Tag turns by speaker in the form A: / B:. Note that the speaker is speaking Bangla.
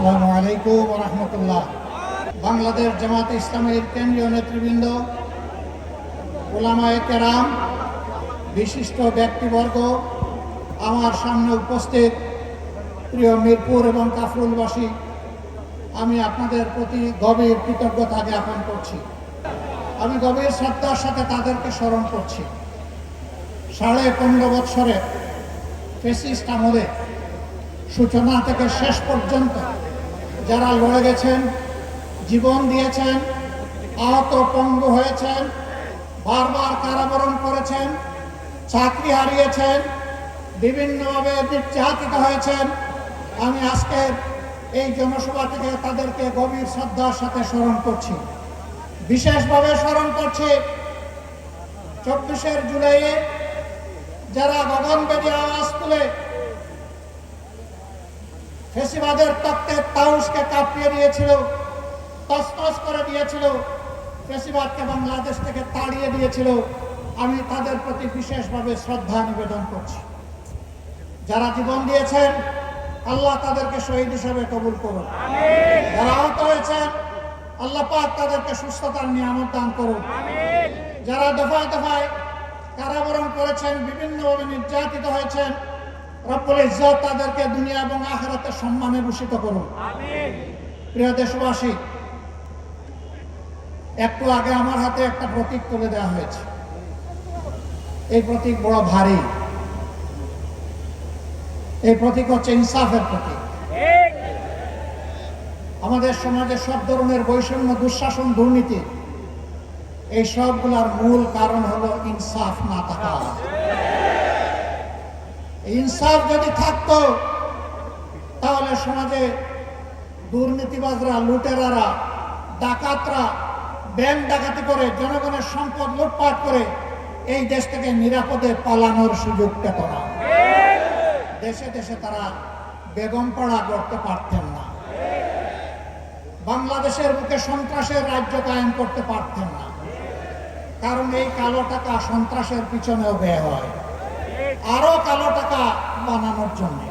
A: আসসালামু আলাইকুম ওয়া রাহমাতুল্লাহ। বাংলাদেশ জামাতে ইসলামীর কেন্দ্রীয় নেতৃবৃন্দ, উলামায়ে কেরাম, বিশিষ্ট ব্যক্তিবর্গ, আমার সামনে উপস্থিত প্রিয় মিরপুর এবং কাফরুলবাসী, আমি আপনাদের প্রতি গভীর কৃতজ্ঞতা জ্ঞাপন করছি। আমি গভীর শ্রদ্ধার সাথে তাদেরকে স্মরণ করছি। 15.5 বৎসরে ফ্যাসিস্ট আমলে সূচনা থেকে শেষ পর্যন্ত যারা লড়ে গেছেন, জীবন দিয়েছেন, আহত পঙ্গু হয়েছেন, বারবার কারাবরণ করেছেন, চাকরি হারিয়েছেন, বিভিন্নভাবে নির্যাতিত হয়েছেন, আমি আজকের এই জনসভা থেকে তাদেরকে গভীর শ্রদ্ধার সাথে স্মরণ করছি। বিশেষভাবে স্মরণ করছি 24 জুলাইয়ে যারা গগনভেদী আওয়াজ তুলে ফ্যাসিবাদের তক্তে তাউসকে কাঁপিয়ে দিয়েছিল, তছনছ করে দিয়েছিল, ফ্যাসিবাদকে বাংলাদেশ থেকে তাড়িয়ে দিয়েছিল। আমি তাদের প্রতি বিশেষভাবে শ্রদ্ধা নিবেদন করছি। যারা জীবন দিয়েছেন, আল্লাহ তাদেরকে শহীদ হিসেবে কবুল করুন। যারা আহত হয়েছেন, আল্লাহ পাক তাদেরকে সুস্থতার নিয়ামত দান করুন। যারা দফায় দফায় কারাবরণ করেছেন, বিভিন্নভাবে নির্যাতিত হয়েছেন, রব্বুল ইজ্জত তাদেরকে দুনিয়া এবং আখিরাতে সম্মানে ভূষিত করুন। প্রিয় দেশবাসী, একটু আগে আমার হাতে একটা প্রতীক তুলে দেওয়া হয়েছে। এই প্রতীক বড় ভারী। এই প্রতীক হচ্ছে ইনসাফের প্রতীক। আমাদের সমাজে সব ধরনের বৈষম্য, দুঃশাসন, দুর্নীতি, এই সবগুলোর মূল কারণ হলো ইনসাফ না থাকা। ইনসাফ যদি থাকতো তাহলে সমাজে দুর্নীতিবাজরা, লুটেরারা, ডাকাতরা ব্যাংক ডাকাতি করে জনগণের সম্পদ লুটপাট করে এই দেশ থেকে নিরাপদে পালানোর সুযোগ পেত না। দেশে দেশে তারা বেগমপাড়া করতে পারতেন না। বাংলাদেশের বুকে সন্ত্রাসের রাজ্য কায়েম করতে পারতেন না। কারণ এই কালো টাকা সন্ত্রাসের পিছনেও ব্যয় হয়, আরো কালো টাকা বানানোর জন্য।